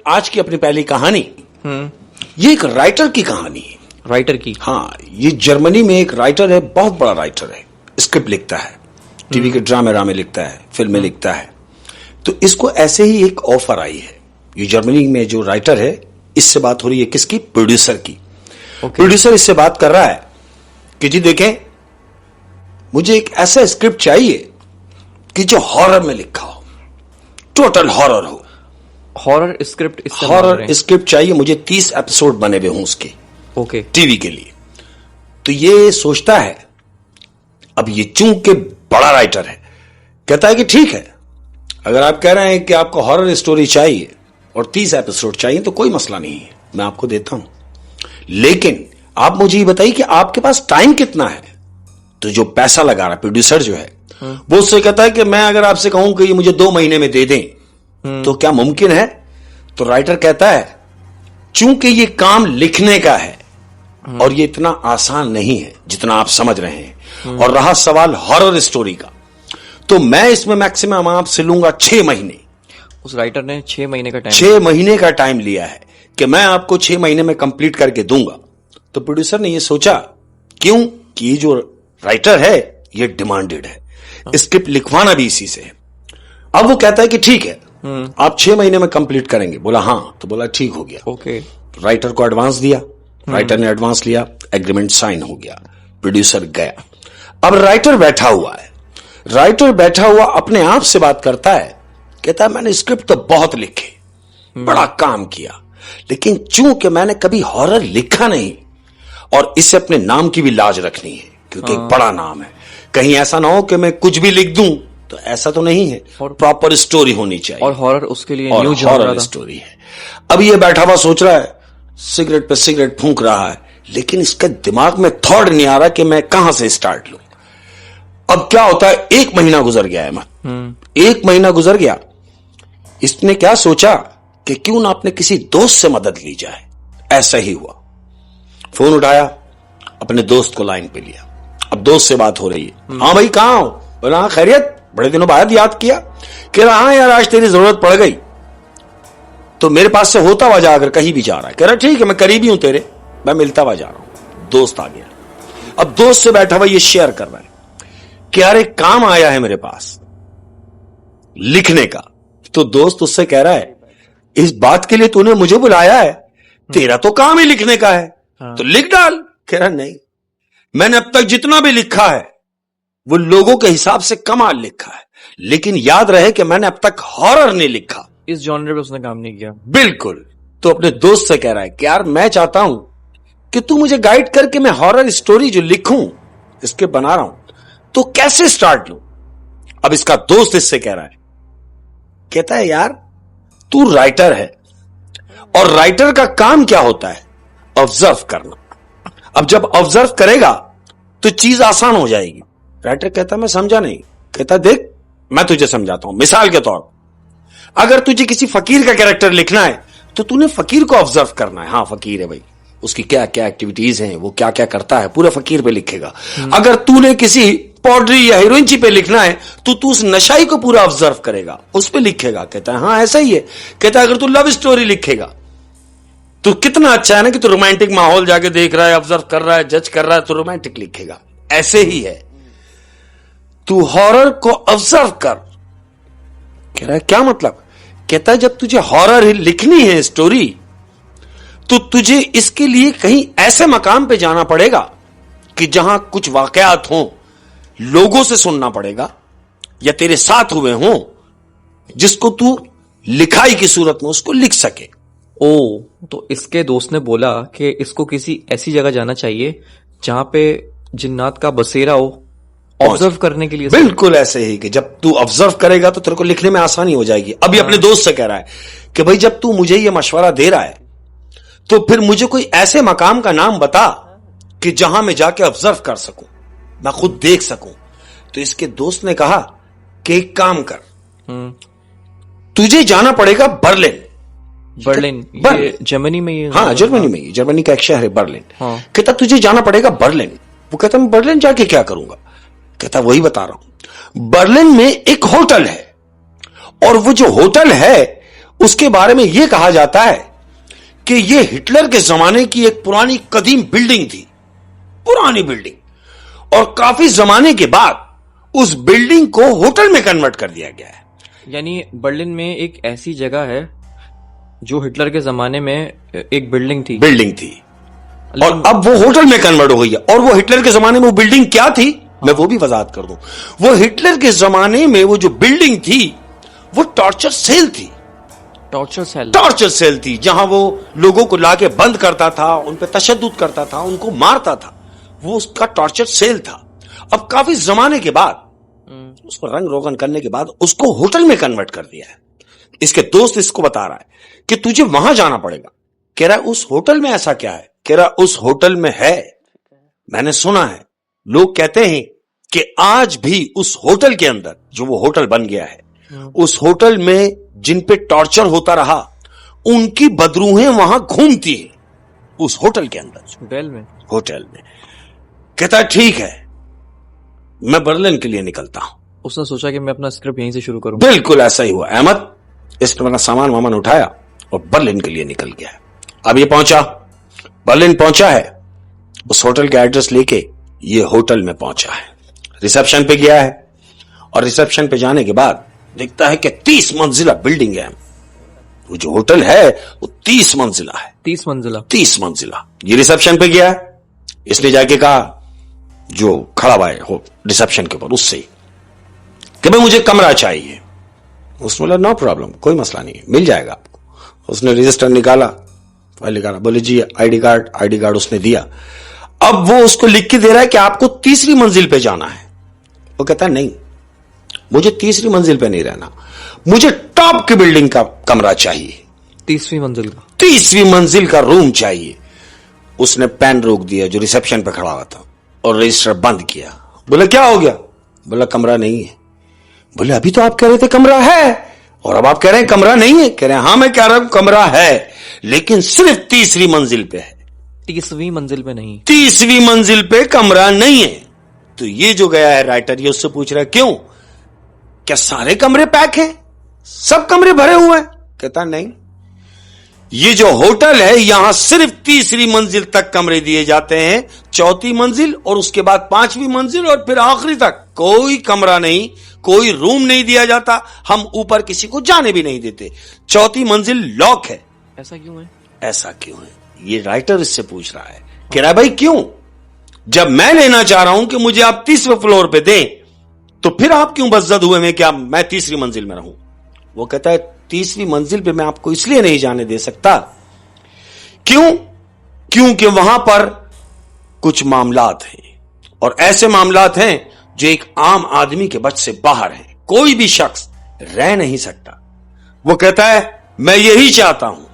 आज की अपनी पहली कहानी, ये एक राइटर की कहानी है। राइटर की? हाँ, ये जर्मनी में एक राइटर है, बहुत बड़ा राइटर है, स्क्रिप्ट लिखता है, टीवी के ड्रामे लिखता है, फिल्में लिखता है। तो इसको ऐसे ही एक ऑफर आई है। ये जर्मनी में जो राइटर है, इससे बात हो रही है किसकी? प्रोड्यूसर की। प्रोड्यूसर इससे बात कर रहा है कि जी देखें, मुझे एक ऐसा स्क्रिप्ट चाहिए कि जो हॉरर में लिखा हो, टोटल हॉरर हो। Horror script? हॉरर स्क्रिप्ट चाहिए मुझे, 30 एपिसोड बने हुए हों उसके, ओके, टीवी के लिए। तो ये सोचता है, अब ये चूंकि बड़ा राइटर है, कहता है कि ठीक है, अगर आप कह रहे हैं कि आपको हॉरर स्टोरी चाहिए और 30 एपिसोड चाहिए तो कोई मसला नहीं है, मैं आपको देता हूं। लेकिन आप मुझे ये बताइए कि आपके पास टाइम कितना है। तो जो पैसा लगा रहा प्रोड्यूसर जो है, वो उससे कहता है कि मैं अगर आपसे कहूं कि ये मुझे 2 महीने में दे दें तो क्या मुमकिन है? तो राइटर कहता है, चूंकि ये काम लिखने का है और ये इतना आसान नहीं है जितना आप समझ रहे हैं, और रहा सवाल हॉरर स्टोरी का, तो मैं इसमें मैक्सिमम आपसे लूंगा 6 महीने। उस राइटर ने 6 महीने का टाइम 6 महीने का टाइम लिया है कि मैं आपको 6 महीने में कंप्लीट करके दूंगा। तो प्रोड्यूसर ने ये सोचा, क्यों कि ये जो राइटर है ये डिमांडेड है, स्क्रिप्ट लिखवाना भी इसी से है। अब वो कहता है कि ठीक है, आप 6 महीने में कंप्लीट करेंगे। बोला हाँ, तो बोला ठीक हो गया। ओके, राइटर को एडवांस दिया, राइटर ने एडवांस लिया, एग्रीमेंट साइन हो गया, प्रोड्यूसर गया। अब राइटर बैठा हुआ है, राइटर बैठा हुआ अपने आप से बात करता है, कहता है मैंने स्क्रिप्ट तो बहुत लिखे, बड़ा काम किया, लेकिन चूंकि मैंने कभी हॉरर लिखा नहीं और इससे अपने नाम की भी लाज रखनी है, क्योंकि एक बड़ा नाम है, कहीं ऐसा ना हो कि मैं कुछ भी लिख दूं, तो ऐसा तो नहीं है, प्रॉपर स्टोरी होनी चाहिए। और हॉरर उसके लिए न्यू हॉरर स्टोरी है। अब ये बैठा हुआ सोच रहा है, सिगरेट पे सिगरेट फूंक रहा है, लेकिन इसके दिमाग में थॉट नहीं आ रहा कि मैं कहां से स्टार्ट लूं। अब क्या होता है, 1 महीना गुजर गया है, 1 महीना गुजर गया। इसने क्या सोचा कि क्यों ना अपने किसी दोस्त से मदद ली जाए। ऐसा ही हुआ, फोन उठाया, अपने दोस्त को लाइन पे लिया। अब दोस्त से बात हो रही है, हाँ भाई कहां हो? बोला हाँ खैरियत, बड़े दिनों बाद याद किया। कह रहा हाँ यार, आज तेरी जरूरत पड़ गई, तो मेरे पास से होता हुआ जाकर कहीं भी जा रहा है। कह रहा ठीक है, मैं करीबी हूं तेरे, मैं मिलता हुआ जा रहा हूं। दोस्त आ गया, अब दोस्त से बैठा हुआ ये शेयर कर रहा है कि यार एक काम आया है मेरे पास लिखने का। तो दोस्त उससे कह रहा है, इस बात के लिए तूने मुझे बुलाया है? तेरा तो काम ही लिखने का है, तो लिख डाल। कह रहा नहीं, मैंने अब तक जितना भी लिखा है वो लोगों के हिसाब से कमाल लिखा है, लेकिन याद रहे कि मैंने अब तक हॉरर नहीं लिखा। इस जॉनर पे उसने काम नहीं किया। बिल्कुल। तो अपने दोस्त से कह रहा है कि यार मैं चाहता हूं कि तू मुझे गाइड करके मैं हॉरर स्टोरी जो लिखूं, इसके बना रहा हूं, तो कैसे स्टार्ट लूं। अब इसका दोस्त इससे कह रहा है, कहता है यार तू राइटर है, और राइटर का काम क्या होता है? ऑब्जर्व करना। अब जब ऑब्जर्व करेगा तो चीज आसान हो जाएगी। राइटर कहता मैं समझा नहीं। कहता देख, मैं तुझे समझाता हूं। मिसाल के तौर, अगर तुझे किसी फकीर का कैरेक्टर लिखना है तो तूने फकीर को ऑब्जर्व करना है। हाँ फकीर है भाई, उसकी क्या क्या एक्टिविटीज हैं, वो क्या क्या करता है, पूरा फकीर पे लिखेगा। अगर तूने किसी पॉडरी या हीरोइन पे लिखना है तो तू उस नशाई को पूरा ऑब्जर्व करेगा, उस पे लिखेगा। कहता है हाँ ऐसा ही है। कहता है अगर तू लव स्टोरी लिखेगा तो कितना अच्छा है ना कि तू रोमांटिक माहौल जाके देख रहा है, ऑब्जर्व कर रहा है, जज कर रहा है, तो रोमांटिक लिखेगा। ऐसे ही है, तू हॉरर को ऑब्जर्व कर। कह रहा है क्या मतलब? कहता है जब तुझे हॉरर लिखनी है स्टोरी, तो तुझे इसके लिए कहीं ऐसे मकाम पे जाना पड़ेगा कि जहां कुछ वाकयात हों, लोगों से सुनना पड़ेगा या तेरे साथ हुए हों, जिसको तू लिखाई की सूरत में उसको लिख सके। ओ, तो इसके दोस्त ने बोला कि इसको किसी ऐसी जगह जाना चाहिए जहां पे जिन्नात का बसेरा हो, ऑब्जर्व करने के लिए। बिल्कुल ऐसे ही कि जब तू ऑब्जर्व करेगा तो तेरे को लिखने में आसानी हो जाएगी। अभी अपने दोस्त से कह रहा है कि भाई जब तू मुझे ये मशवरा दे रहा है तो फिर मुझे कोई ऐसे मकाम का नाम बता कि जहां मैं जाके ऑब्जर्व कर सकूं, मैं खुद देख सकूं। तो इसके दोस्त ने कहा कि एक काम कर, तुझे जाना पड़ेगा बर्लिन। ये जर्मनी में ही? हाँ जर्मनी में ही, जर्मनी का एक शहर है बर्लिन। हाँ। कहता तुझे जाना पड़ेगा बर्लिन। वो कहता मैं बर्लिन जाके क्या करूंगा? कहता वही बता रहा हूं, बर्लिन में एक होटल है, और वो जो होटल है उसके बारे में यह कहा जाता है कि यह हिटलर के जमाने की एक पुरानी कदीम बिल्डिंग थी, पुरानी बिल्डिंग, और काफी जमाने के बाद उस बिल्डिंग को होटल में कन्वर्ट कर दिया गया है। यानी बर्लिन में एक ऐसी जगह है जो हिटलर के जमाने में एक बिल्डिंग थी और अब वो होटल में कन्वर्ट हो गई है। और वो हिटलर के जमाने में वो बिल्डिंग क्या थी, मैं वो भी वजाहत कर दूं। वो हिटलर के जमाने में वो जो बिल्डिंग थी वो टॉर्चर सेल थी। टॉर्चर सेल थी जहां वो लोगों को लाके बंद करता था, उन पे तशद्दुद करता था, उनको मारता था। वो उसका टॉर्चर सेल था। अब काफी जमाने के बाद उसको रंग रोगन करने के बाद उसको होटल में कन्वर्ट कर दिया है। इसके दोस्त इसको बता रहा है कि तुझे वहां जाना पड़ेगा। कह रहा है उस होटल में ऐसा क्या है? कह रहा उस होटल में है, मैंने सुना है, लोग कहते हैं कि आज भी उस होटल के अंदर, जो वो होटल बन गया है, उस होटल में जिन पे टॉर्चर होता रहा उनकी बदरूहें वहां घूमती हैं उस होटल के अंदर, होटल में। कहता है ठीक है, मैं बर्लिन के लिए निकलता हूं। उसने सोचा कि मैं अपना स्क्रिप्ट यहीं से शुरू करूं। बिल्कुल ऐसा ही हुआ। अहमद इसने अपना सामान वामान उठाया और बर्लिन के लिए निकल गया। अब ये पहुंचा, बर्लिन पहुंचा है, उस होटल का एड्रेस लेके ये होटल में पहुंचा है, रिसेप्शन पे गया है और रिसेप्शन पे जाने के बाद देखता है कि 30 मंजिला बिल्डिंग है। वो जो होटल है वो 30 मंजिला है। 30 मंजिला। ये रिसेप्शन पे गया है, इसने जाके कहा जो खड़ा हुआ है रिसेप्शन के ऊपर उससे कि भाई मुझे कमरा चाहिए। उसने बोला नो प्रॉब्लम, कोई मसला नहीं है, मिल जाएगा आपको। उसने रजिस्टर निकाला, फाइल निकाला, बोले जी आईडी कार्ड उसने दिया। अब वो उसको लिख के दे रहा है कि आपको 3री मंजिल पे जाना है। वो कहता है नहीं, मुझे 3री मंजिल पे नहीं रहना, मुझे टॉप की बिल्डिंग का कमरा चाहिए, 30वीं मंजिल का, 30वीं मंजिल का रूम चाहिए। उसने पेन रोक दिया जो रिसेप्शन पे खड़ा हुआ था और रजिस्टर बंद किया। बोला क्या हो गया? बोला कमरा नहीं है। बोले अभी तो आप कह रहे थे कमरा है और अब आप कह रहे हैं कमरा नहीं है। कह रहे हैं हाँ मैं कह रहा हूं कमरा है, लेकिन सिर्फ 3री मंजिल पे है, 30वीं मंजिल पे नहीं। 30वीं मंजिल पे कमरा नहीं है। तो ये जो गया है राइटर, ये उससे पूछ रहा है क्यों, क्या सारे कमरे पैक हैं, सब कमरे भरे हुए हैं? कहता नहीं, ये जो होटल है यहां सिर्फ 3री मंजिल तक कमरे दिए जाते हैं, 4थी मंजिल और उसके बाद 5वीं मंजिल और फिर आखिरी तक कोई कमरा नहीं, कोई रूम नहीं दिया जाता। हम ऊपर किसी को जाने भी नहीं देते, 4थी मंजिल लॉक है। ऐसा क्यों है? ऐसा क्यों है, ये राइटर इससे पूछ रहा है। कह रहा है भाई क्यों, जब मैं लेना चाह रहा हूं कि मुझे आप 30वें फ्लोर पे दें, तो फिर आप क्यों बज्जद हुए में क्या मैं 3री मंजिल में रहूं? वो कहता है 30वीं मंजिल पे मैं आपको इसलिए नहीं जाने दे सकता, क्योंकि वहां पर कुछ मामलात हैं और ऐसे मामलात हैं जो एक आम आदमी के बस से बाहर हैं, कोई भी शख्स रह नहीं सकता। वो कहता है मैं यही चाहता हूं।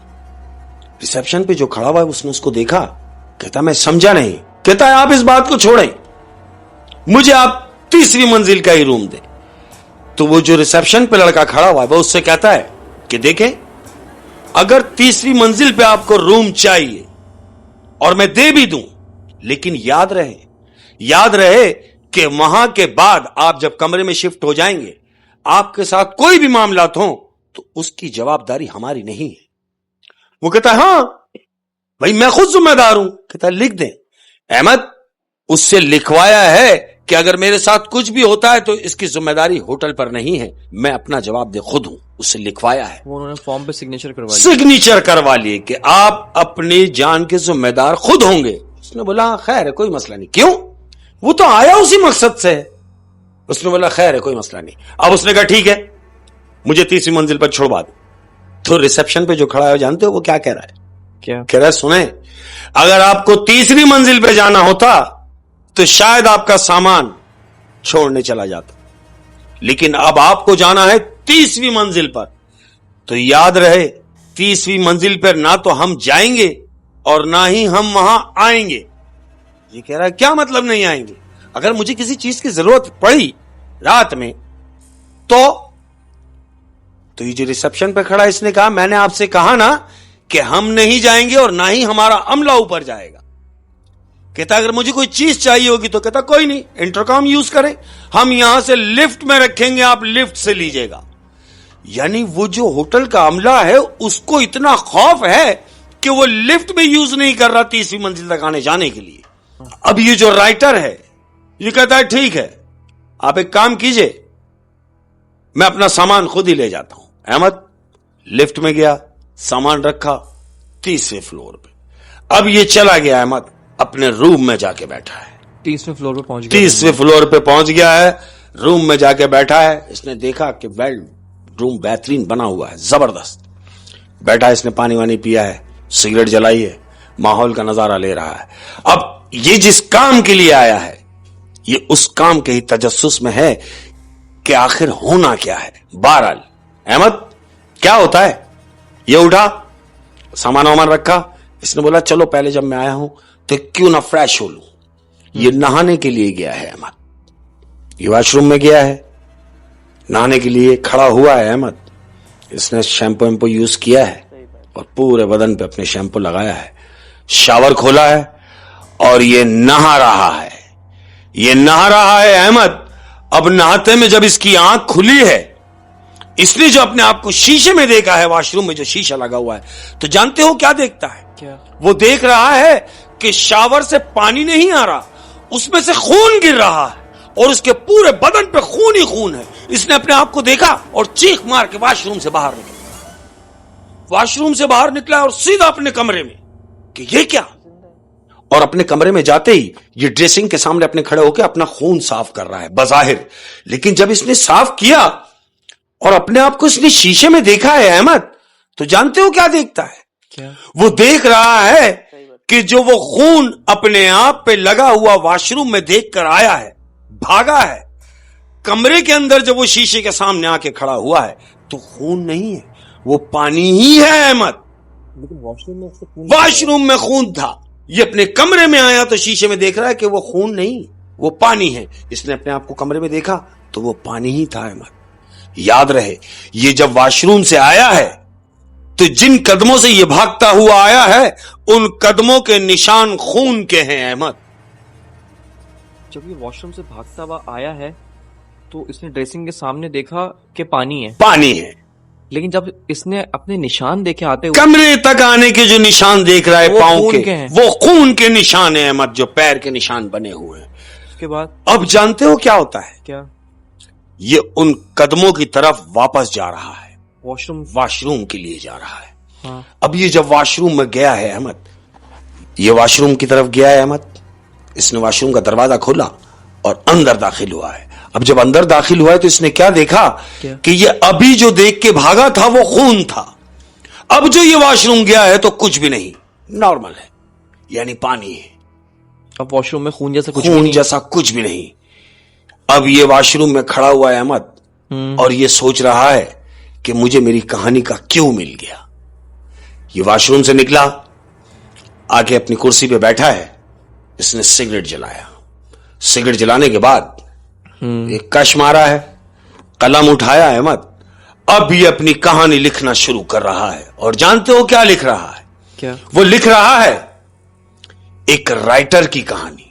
रिसेप्शन पे जो खड़ा हुआ है उसने उसको देखा, कहता मैं समझा नहीं। कहता है आप इस बात को छोड़ें, मुझे आप 3री मंजिल का ही रूम दें। तो वो जो रिसेप्शन पे लड़का खड़ा हुआ है वो उससे कहता है कि देखें, अगर 3री मंजिल पे आपको रूम चाहिए और मैं दे भी दूं, लेकिन याद रहे कि वहां के बाद आप जब कमरे में शिफ्ट हो जाएंगे, आपके साथ कोई भी मामलात हो तो उसकी जवाबदारी हमारी नहीं है। वो कहता है हां भाई मैं खुद जिम्मेदार हूं। कहता है लिख दें। अहमद उससे लिखवाया है कि अगर मेरे साथ कुछ भी होता है तो इसकी जिम्मेदारी होटल पर नहीं है, मैं अपना जवाब दे खुद हूं। उससे लिखवाया है, वो उन्होंने फॉर्म पे सिग्नेचर करवा लिए कि आप अपनी जान के जिम्मेदार खुद होंगे। उसने बोला खैर है कोई मसला नहीं। क्यों, वो तो आया उसी मकसद से। उसने बोला खैर है कोई मसला नहीं। अब उसने कहा ठीक है मुझे 3री मंजिल पर छोड़वा दो। तो रिसेप्शन पे जो खड़ा है जानते हो वो क्या कह रहा है? क्या कह रहा है सुने, अगर आपको 3री मंजिल पे जाना होता तो शायद आपका सामान छोड़ने चला जाता, लेकिन अब आपको जाना है 30वीं मंजिल पर। तो याद रहे 30वीं मंजिल पर ना तो हम जाएंगे और ना ही हम वहां आएंगे। ये कह रहा है क्या मतलब नहीं आएंगे? अगर मुझे किसी चीज की जरूरत पड़ी रात में तो ये जो रिसेप्शन पे खड़ा इसने कहा मैंने आपसे कहा ना कि हम नहीं जाएंगे और ना ही हमारा अमला ऊपर जाएगा। कहता अगर मुझे कोई चीज चाहिए होगी तो कहता कोई नहीं, इंटरकॉम यूज करें, हम यहां से लिफ्ट में रखेंगे, आप लिफ्ट से लीजिएगा। यानी वो जो होटल का अमला है उसको इतना खौफ है कि वो लिफ्ट भी यूज नहीं कर रहा 30वीं मंजिल तक आने जाने के लिए। अब ये जो राइटर है ये कहता है ठीक है, आप एक काम कीजिए, मैं अपना सामान खुद ही ले जाता हूं। अहमद लिफ्ट में गया, सामान रखा 30वें फ्लोर पे। अब ये चला गया अहमद अपने रूम में जाके बैठा है। 30वें फ्लोर पे पहुंच गया। 30वें फ्लोर पे पहुंच गया है, रूम में जाके बैठा है। इसने देखा कि वेल रूम बेहतरीन बना हुआ है, जबरदस्त। बैठा है, इसने पानी वानी पिया है, सिगरेट जलाई है, माहौल का नजारा ले रहा है। अब ये जिस काम के लिए आया है ये उस काम के ही तजस्सुस में है कि आखिर होना क्या है। बहरहाल अहमद क्या होता है, ये उठा, सामान वामान रखा। इसने बोला चलो पहले जब मैं आया हूं तो क्यों ना फ्रेश हो लूं। ये नहाने के लिए गया है अहमद, ये वॉशरूम में गया है, नहाने के लिए खड़ा हुआ है अहमद। इसने शैम्पू वैम्पू यूज किया है और पूरे बदन पे अपने शैम्पू लगाया है, शावर खोला है और ये नहा रहा है। ये नहा रहा है अहमद। अब नहाते में जब इसकी आंख खुली है, इसने जो अपने आप को शीशे में देखा है, वॉशरूम में जो शीशा लगा हुआ है, तो जानते हो क्या देखता है? क्या? वो देख रहा है कि शावर से पानी नहीं आ रहा, उसमें से खून गिर रहा है और उसके पूरे बदन पे खून ही खून है। इसने अपने आप को देखा और चीख मार के वॉशरूम से बाहर निकला। वॉशरूम से बाहर निकला और सीधा अपने कमरे में कि ये क्या। और अपने कमरे में जाते ही ये ड्रेसिंग के सामने अपने खड़े होकर अपना खून साफ कर रहा है बजाहिर। लेकिन जब इसने साफ किया और अपने आप को इसने शीशे में देखा है अहमद, तो जानते हो क्या देखता है? क्या? वो देख रहा है कि जो वो खून अपने आप पे लगा हुआ वॉशरूम में देखकर आया है, भागा है, कमरे के अंदर जब वो शीशे के सामने आके खड़ा हुआ है तो खून नहीं है, वो पानी ही है अहमद। लेकिन वॉशरूम में खून था। ये अपने कमरे में आया तो शीशे में देख रहा है कि वो खून नहीं, वो पानी है। इसने अपने आप को कमरे में देखा तो वो पानी ही था अहमद। याद रहे, ये जब वॉशरूम से आया है तो जिन कदमों से ये भागता हुआ आया है उन कदमों के निशान खून के हैं अहमद। जब ये वॉशरूम से भागता हुआ आया है तो इसने ड्रेसिंग के सामने देखा कि पानी है, पानी है। लेकिन जब इसने अपने निशान देखे आते हुए, कमरे तक आने के जो निशान देख रहा है वो पांव खून के के हैं। वो खून के निशान है अहमद, जो पैर के निशान बने हुए हैं। उसके बाद अब जानते हो क्या होता है? क्या? ये उन कदमों की तरफ वापस जा रहा है, वॉशरूम के लिए जा रहा है। हाँ। अब ये जब वॉशरूम में गया है अहमद, ये वॉशरूम की तरफ गया है अहमद, इसने वॉशरूम का दरवाजा खोला और अंदर दाखिल हुआ है। अब जब अंदर दाखिल हुआ है तो इसने क्या देखा? क्या? कि ये अभी जो देख के भागा था वो खून था। अब जो ये वॉशरूम गया है तो कुछ भी नहीं, नॉर्मल है, यानी पानी है। अब वॉशरूम में खून जैसा कुछ भी खून नहीं। जैसा कुछ भी नहीं। अब ये वॉशरूम में खड़ा हुआ है अहमद और ये सोच रहा है कि मुझे मेरी कहानी का क्यों मिल गया। ये वॉशरूम से निकला, आके अपनी कुर्सी पे बैठा है, इसने सिगरेट जलाया। सिगरेट जलाने के बाद एक कश मारा है, कलम उठाया अहमद, अब ये अपनी कहानी लिखना शुरू कर रहा है। और जानते हो क्या लिख रहा है? क्या? वो लिख रहा है एक राइटर की कहानी,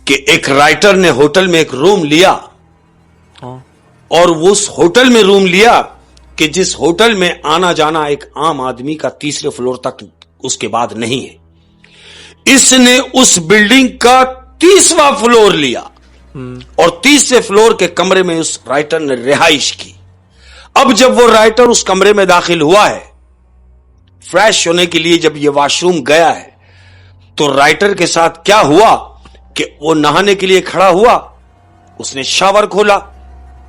कि एक राइटर ने होटल में एक रूम लिया। हाँ। और उस होटल में रूम लिया कि जिस होटल में आना जाना एक आम आदमी का 3रे फ्लोर तक उसके बाद नहीं है। इसने उस बिल्डिंग का 30वां फ्लोर लिया और 30वें फ्लोर के कमरे में उस राइटर ने रिहाइश की। अब जब वो राइटर उस कमरे में दाखिल हुआ है फ्रेश होने के लिए, जब ये वॉशरूम गया है, तो राइटर के साथ क्या हुआ कि वो नहाने के लिए खड़ा हुआ, उसने शावर खोला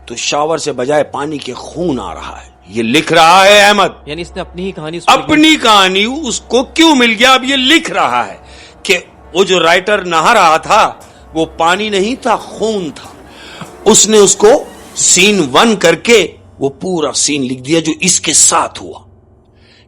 तो शावर से बजाय पानी के खून आ रहा है। ये लिख रहा है अहमद, यानी इसने अपनी ही कहानी अपनी कहानी उसको क्यों मिल गया। अब ये लिख रहा है कि वो जो राइटर नहा रहा था वो पानी नहीं था, खून था। उसने उसको सीन 1 करके वो पूरा सीन लिख दिया जो इसके साथ हुआ।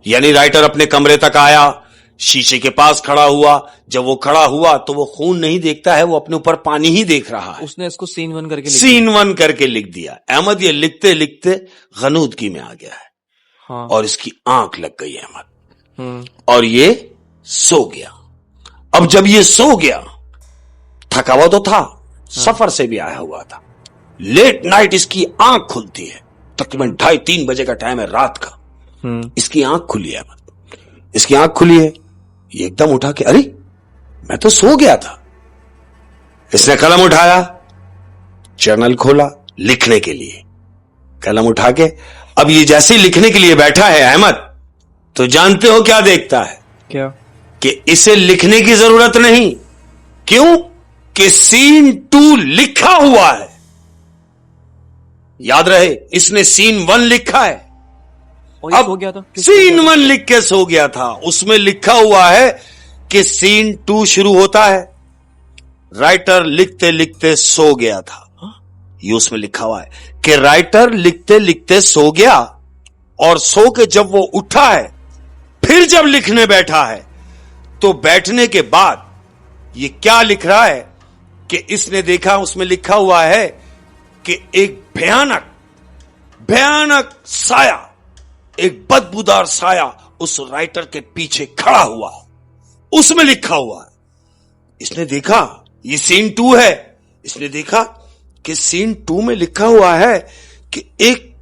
यानी राइटर अपने कमरे तक आया, शीशे के पास खड़ा हुआ। जब वो खड़ा हुआ तो वो खून नहीं देखता है, वो अपने ऊपर पानी ही देख रहा है। उसने इसको सीन 1 करके लिख दिया। अहमद ये लिखते लिखते गनूदगी में आ गया है। हाँ। और इसकी आंख लग गई अहमद और ये सो गया। अब जब ये सो गया, थका हुआ तो था, सफर से भी आया हुआ था, लेट नाइट इसकी आंख खुलती है तकरीबन 2:30-3 बजे का टाइम है रात का। इसकी आंख खुली है, इसकी आंख खुली है। ये एकदम उठा के, अरे मैं तो सो गया था। इसने कलम उठाया, जर्नल खोला लिखने के लिए, कलम उठा के अब ये जैसे लिखने के लिए बैठा है अहमद, तो जानते हो क्या देखता है? क्या? कि इसे लिखने की जरूरत नहीं। क्यों? कि सीन 2 लिखा हुआ है। याद रहे, इसने सीन 1 लिखा है, और ये सो गया था। सीन 1 लिख के सो गया था। उसमें लिखा हुआ है कि सीन 2 शुरू होता है, राइटर लिखते लिखते सो गया था। ये उसमें लिखा हुआ है कि राइटर लिखते लिखते सो गया, और सो के जब वो उठा है, फिर जब लिखने बैठा है, तो बैठने के बाद ये क्या लिख रहा है कि इसने देखा, उसमें लिखा हुआ है कि एक भयानक भयानक साया, एक बदबूदार साया उस राइटर के पीछे खड़ा हुआ। उसमें लिखा हुआ है, इसने देखा ये सीन 2 है, इसने देखा कि सीन 2 में लिखा हुआ है कि एक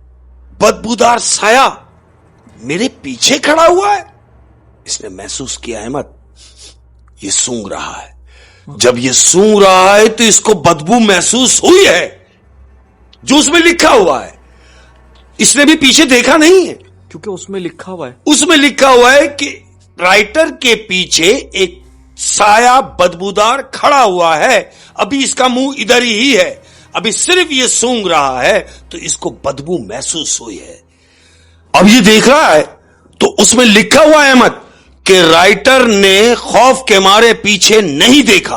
बदबूदार साया मेरे पीछे खड़ा हुआ है। इसने महसूस किया अहमद, ये सूंघ रहा है। जब ये सूंघ रहा है तो इसको बदबू महसूस हुई है जो उसमें लिखा हुआ है। इसने भी पीछे देखा नहीं है, क्योंकि उसमें लिखा हुआ है, उसमें लिखा हुआ है कि राइटर के पीछे एक साया बदबूदार खड़ा हुआ है। अभी इसका मुंह इधर ही है, अभी सिर्फ ये सूंघ रहा है तो इसको बदबू महसूस हुई है। अब ये देख रहा है तो उसमें लिखा हुआ है अहमद कि राइटर ने खौफ के मारे पीछे नहीं देखा,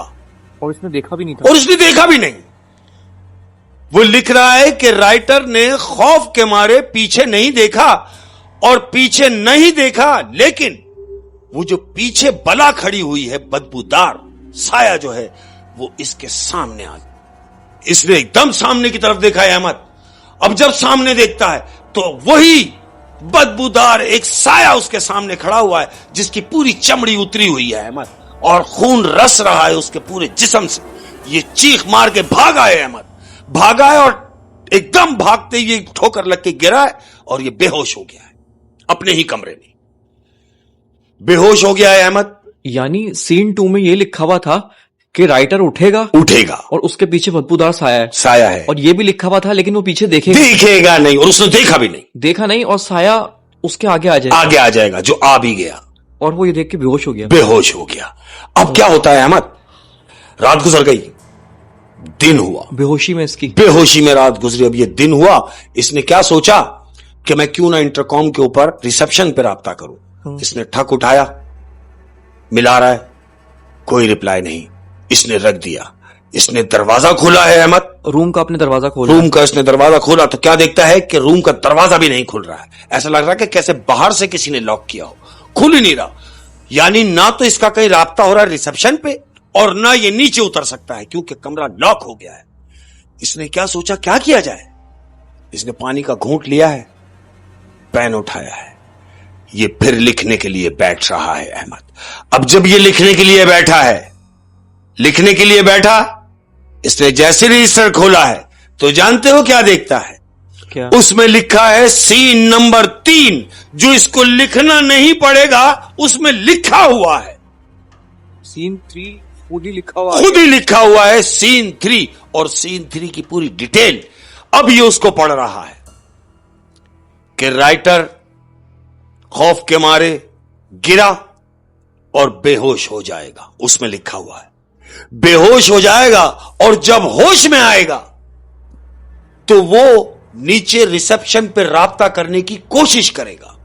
और इसने देखा भी नहीं था, और इसने देखा भी नहीं। वो लिख रहा है कि राइटर ने खौफ के मारे पीछे नहीं देखा, और पीछे नहीं देखा, लेकिन वो जो पीछे बला खड़ी हुई है, बदबूदार साया जो है, वो इसके सामने आ गई। इसने एकदम सामने की तरफ देखा है अहमद। अब जब सामने देखता है तो वही बदबूदार एक साया उसके सामने खड़ा हुआ है, जिसकी पूरी चमड़ी उतरी हुई है अहमद, और खून रस रहा है उसके पूरे जिस्म से। ये चीख मार के भागा है अहमद, भागा है, और एकदम भागते ही ये ठोकर लग के गिरा है, और ये बेहोश हो गया है अपने ही कमरे में, बेहोश हो गया है अहमद। यानी सीन 2 में ये लिखा हुआ था कि राइटर उठेगा और उसके पीछे बदबूदार साया है, और ये भी लिखा हुआ था, लेकिन वो पीछे देखेगा नहीं, और उसने देखा भी नहीं, देखा नहीं, और साया उसके आगे आ जाएगा, जो आ भी गया, और वो ये देख के बेहोश हो गया। अब क्या होता है अहमद? रात गुजर गई, दिन हुआ, बेहोशी में रात गुजरी। अब ये दिन हुआ, इसने क्या सोचा कि मैं क्यों ना इंटरकॉम के ऊपर रिसेप्शन पे राब्ता करूं। इसने ठक उठाया, मिला रहा है, कोई रिप्लाई नहीं। इसने रख दिया। इसने दरवाजा खोला है अहमद, रूम का इसने दरवाजा खोला तो क्या देखता है कि रूम का दरवाजा भी नहीं खुल रहा है। ऐसा लग रहा है कि कैसे बाहर से किसी ने लॉक किया हो, खुल ही नहीं रहा। यानी ना तो इसका कहीं राब्ता हो रहा है रिसेप्शन पे, और ना ये नीचे उतर सकता है क्योंकि कमरा लॉक हो गया है। इसने क्या सोचा, क्या किया जाए? इसने पानी का घूंट लिया है, पेन उठाया है, ये फिर लिखने के लिए बैठ रहा है अहमद। अब जब ये लिखने के लिए बैठा, इसने जैसे रजिस्टर खोला है तो जानते हो क्या देखता है? क्या? उसमें लिखा है सीन नंबर 3, जो इसको लिखना नहीं पड़ेगा, उसमें लिखा हुआ है सीन 3, खुद ही लिखा हुआ है सीन 3, और सीन 3 की पूरी डिटेल अब ये उसको पढ़ रहा है कि राइटर खौफ के मारे गिरा और बेहोश हो जाएगा। उसमें लिखा हुआ है बेहोश हो जाएगा, और जब होश में आएगा तो वो नीचे रिसेप्शन पे राब्ता करने की कोशिश करेगा,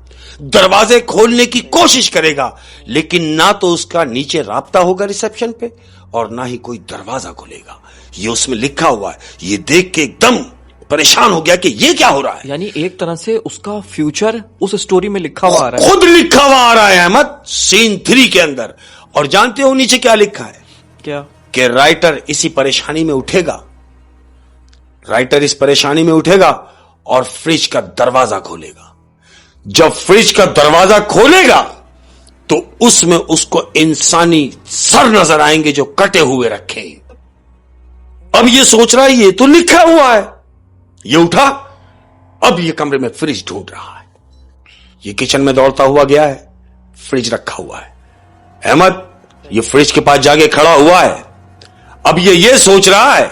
दरवाजे खोलने की कोशिश करेगा, लेकिन ना तो उसका नीचे राब्ता होगा रिसेप्शन पे, और ना ही कोई दरवाजा खुलेगा। ये उसमें लिखा हुआ है। ये देख के एकदम परेशान हो गया कि ये क्या हो रहा है। यानी एक तरह से उसका फ्यूचर उस स्टोरी में लिखा हुआ आ रहा है, खुद लिखा हुआ आ रहा है अहमद सीन 3 के अंदर। और जानते हो नीचे क्या लिखा है? क्या? कि राइटर इसी परेशानी में उठेगा, और फ्रिज का दरवाजा खोलेगा। जब फ्रिज का दरवाजा खोलेगा तो उसमें उसको इंसानी सर नजर आएंगे जो कटे हुए रखे हैं। अब ये सोच रहा है ये तो लिखा हुआ है। ये उठा, अब ये कमरे में फ्रिज ढूंढ रहा है। ये किचन में दौड़ता हुआ गया है, फ्रिज रखा हुआ है। अहमद ये फ्रिज के पास जाके खड़ा हुआ है। अब ये सोच रहा है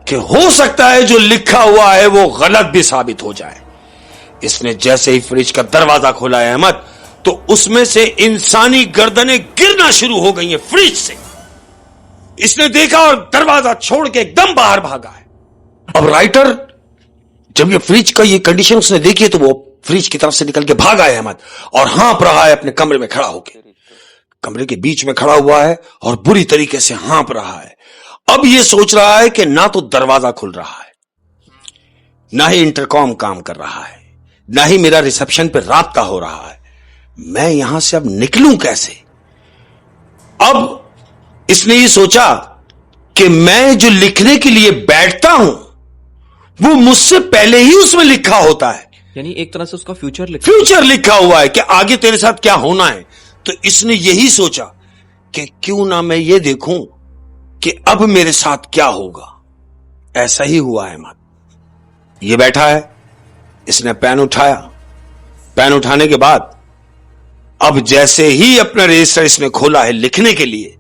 कि हो सकता है जो लिखा हुआ है वो गलत भी साबित हो जाए। इसने जैसे ही फ्रिज का दरवाजा खोला है अहमद, तो उसमें से इंसानी गर्दनें गिरना शुरू हो गई हैं फ्रिज से। इसने देखा और दरवाजा छोड़ के एकदम बाहर भागा है। अब राइटर जब ये फ्रिज का ये कंडीशन उसने देखी है, तो वो फ्रिज की तरफ से निकल के भागा है अहमद, और हाँप रहा है अपने कमरे में खड़ा होकर। कमरे के बीच में खड़ा हुआ है और बुरी तरीके से हाँप रहा है। अब ये सोच रहा है कि ना तो दरवाजा खुल रहा है, ना ही इंटरकॉम काम कर रहा है, ना ही मेरा रिसेप्शन पे राब्ता हो रहा है। मैं यहां से अब निकलूं कैसे? अब इसने ये सोचा कि मैं जो लिखने के लिए बैठता हूं वो मुझसे पहले ही उसमें लिखा होता है। यानी एक तरह से उसका फ्यूचर लिखा हुआ है कि आगे तेरे साथ क्या होना है। तो इसने यही सोचा कि क्यों ना मैं ये देखूं कि अब मेरे साथ क्या होगा। ऐसा ही हुआ है अहमद। ये बैठा है, इसने पेन उठाया। पेन उठाने के बाद अब जैसे ही अपना रजिस्टर इसने खोला है लिखने के लिए,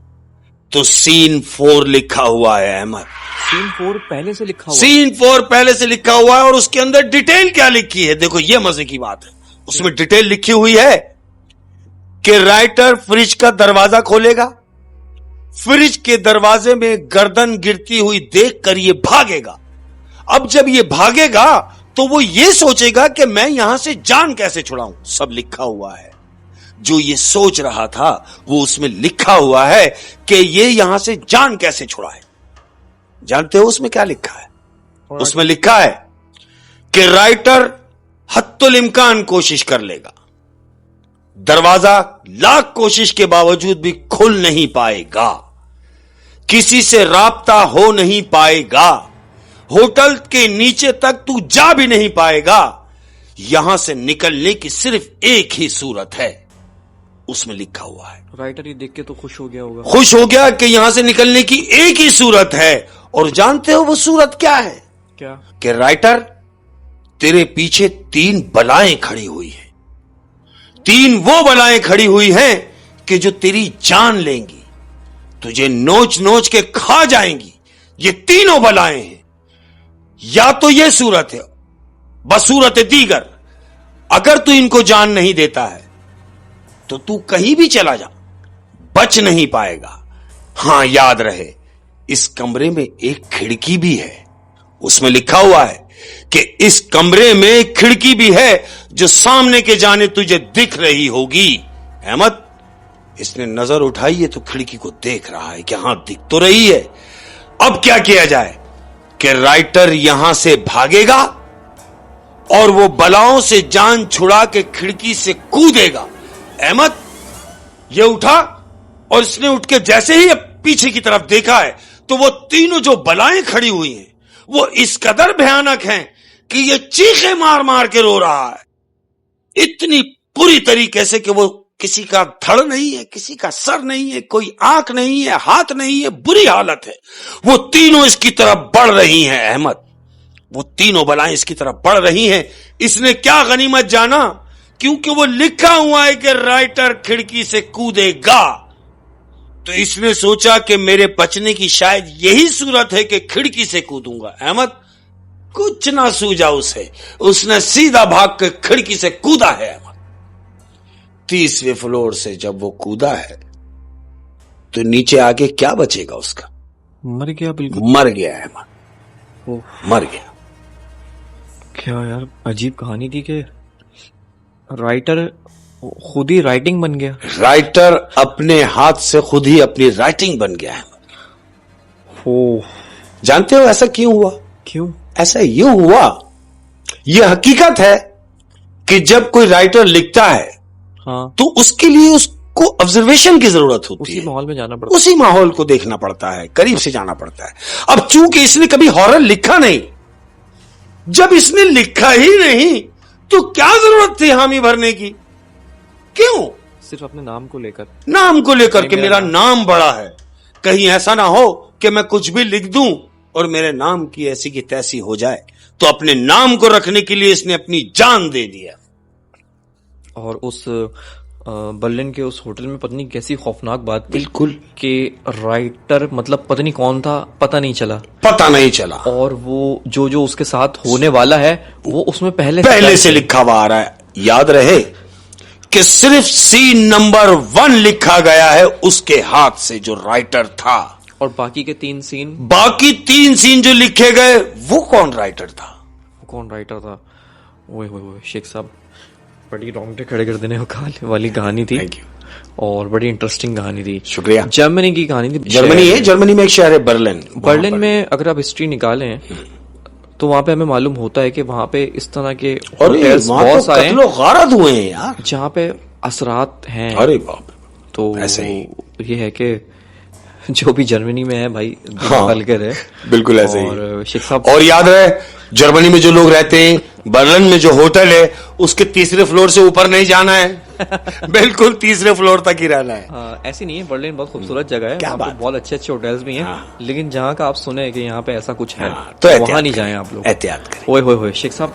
तो सीन 4 लिखा हुआ है अहमद। सीन 4 पहले से लिखा हुआ सीन 4 पहले से लिखा हुआ है, और उसके अंदर डिटेल क्या लिखी है देखो, ये मजे की बात है। उसमें डिटेल लिखी हुई है कि राइटर फ्रिज का दरवाजा खोलेगा, फ्रिज के दरवाजे में गर्दन गिरती हुई देखकर ये भागेगा। अब जब ये भागेगा तो वो ये सोचेगा कि मैं यहां से जान कैसे छुड़ाऊं। सब लिखा हुआ है। जो ये सोच रहा था वो उसमें लिखा हुआ है कि ये यहां से जान कैसे छुड़ाए। जानते हो उसमें क्या लिखा है? उसमें लिखा है कि राइटर हत्तुल इम्कान कोशिश कर लेगा, दरवाजा लाख कोशिश के बावजूद भी खुल नहीं पाएगा, किसी से राब्ता हो नहीं पाएगा, होटल के नीचे तक तू जा भी नहीं पाएगा, यहां से निकलने की सिर्फ एक ही सूरत है। उसमें लिखा हुआ है। राइटर ये देख के तो खुश हो गया होगा। खुश हो गया कि यहां से निकलने की एक ही सूरत है। और जानते हो वो सूरत क्या है? क्या? कि राइटर तेरे पीछे 3 बलाएं खड़ी हुई हैं। 3 वो बलाएं खड़ी हुई हैं कि जो तेरी जान लेंगी, तुझे नोच नोच के खा जाएंगी। ये तीनों बलाएं हैं। या तो ये सूरत है, बसूरत दीगर, अगर तू इनको जान नहीं देता है तो तू कहीं भी चला जा, बच नहीं पाएगा। हां याद रहे, इस कमरे में एक खिड़की भी है। उसमें लिखा हुआ है कि इस कमरे में एक खिड़की भी है जो सामने के जाने तुझे दिख रही होगी। अहमद इसने नजर उठाई है तो खिड़की को देख रहा है कि हां दिख तो रही है। अब क्या किया जाए कि राइटर यहां से भागेगा और वो बलाओं से जान छुड़ा के खिड़की से कूदेगा। अहमद ये उठा और इसने उठ के जैसे ही पीछे की तरफ देखा है तो वो तीनों जो बलाएं खड़ी हुई हैं वो इस कदर भयानक हैं कि ये चीखें मार मार के रो रहा है। इतनी बुरी तरीके से कि वो किसी का धड़ नहीं है, किसी का सर नहीं है, कोई आंख नहीं है, हाथ नहीं है, बुरी हालत है। वो तीनों इसकी तरफ बढ़ रही हैं अहमद, वो तीनों बलाएं इसकी तरफ बढ़ रही हैं। इसने क्या गनीमत जाना, क्योंकि वो लिखा हुआ है कि राइटर खिड़की से कूदेगा। तो इसने सोचा कि मेरे बचने की शायद यही सूरत है कि खिड़की से कूदूंगा। अहमद कुछ ना सूझा उसे, उसने सीधा भाग के खिड़की से कूदा है। अहमद 30वें फ्लोर से जब वो कूदा है तो नीचे आके क्या बचेगा उसका? मर गया, बिल्कुल मर गया अहमद, मर गया। क्या यार अजीब कहानी थी कि राइटर खुद ही राइटिंग बन गया। राइटर अपने हाथ से खुद ही अपनी राइटिंग बन गया है। ओ, जानते हो ऐसा क्यों हुआ? क्यों? ऐसा यूं हुआ, यह हकीकत है कि जब कोई राइटर लिखता है हाँ, तो उसके लिए उसको ऑब्जर्वेशन की जरूरत होती है, उसी माहौल में जाना पड़ता है, उसी माहौल को देखना पड़ता है, करीब से जाना पड़ता है। अब चूंकि इसने कभी हॉरर लिखा नहीं, जब इसने लिखा ही नहीं तो क्या जरूरत थी हामी भरने की? क्यों? सिर्फ अपने नाम को लेकर, नाम को लेकर के मेरा नाम बड़ा है, कहीं ऐसा ना हो कि मैं कुछ भी लिख दूं और मेरे नाम की ऐसी की तैसी हो जाए तो अपने नाम को रखने के लिए इसने अपनी जान दे दिया। और उस बर्लिन के उस होटल में पता नहीं कैसी खौफनाक बात थी बिल्कुल कि राइटर मतलब पता नहीं कौन था, पता नहीं चला। और वो जो उसके साथ होने वाला है वो उसमें पहले से लिखा हुआ आ रहा है। याद रहे कि सिर्फ सीन नंबर 1 लिखा गया है उसके हाथ से, जो राइटर था। और बाकी के 3 सीन जो लिखे गए वो कौन राइटर था? ओए शेख साहब, बड़ी रोंगटे खड़े कर देने वाली कहानी थी। और बड़ी इंटरेस्टिंग कहानी थी। शुक्रिया। जर्मनी की कहानी थी। जर्मनी में एक शहर है बर्लिन में अगर आप हिस्ट्री निकालें तो वहां पे हमें मालूम होता है कि वहां पे इस तरह के होटल्स बहुत सारे गारत हुए हैं यार, जहाँ पे असरात हैं। अरे बाप, तो ऐसे ही ये है कि जो भी जर्मनी में है भाई, निकल के रहे। बिल्कुल ऐसे ही। और शेख साहब, और याद रहे जर्मनी में जो लोग रहते हैं, बर्लिन में जो होटल है उसके तीसरे फ्लोर से ऊपर नहीं जाना है। बिल्कुल तीसरे फ्लोर तक ही रहना है। ऐसी नहीं है, बर्लिन बहुत खूबसूरत जगह है, वहाँ पे बहुत अच्छे होटल्स भी हैं। लेकिन जहाँ का आप सुने कि यहाँ पे ऐसा कुछ है, तो वहाँ नहीं जाएं आप लोग, एहतियात करें। ओए होए शेख साहब।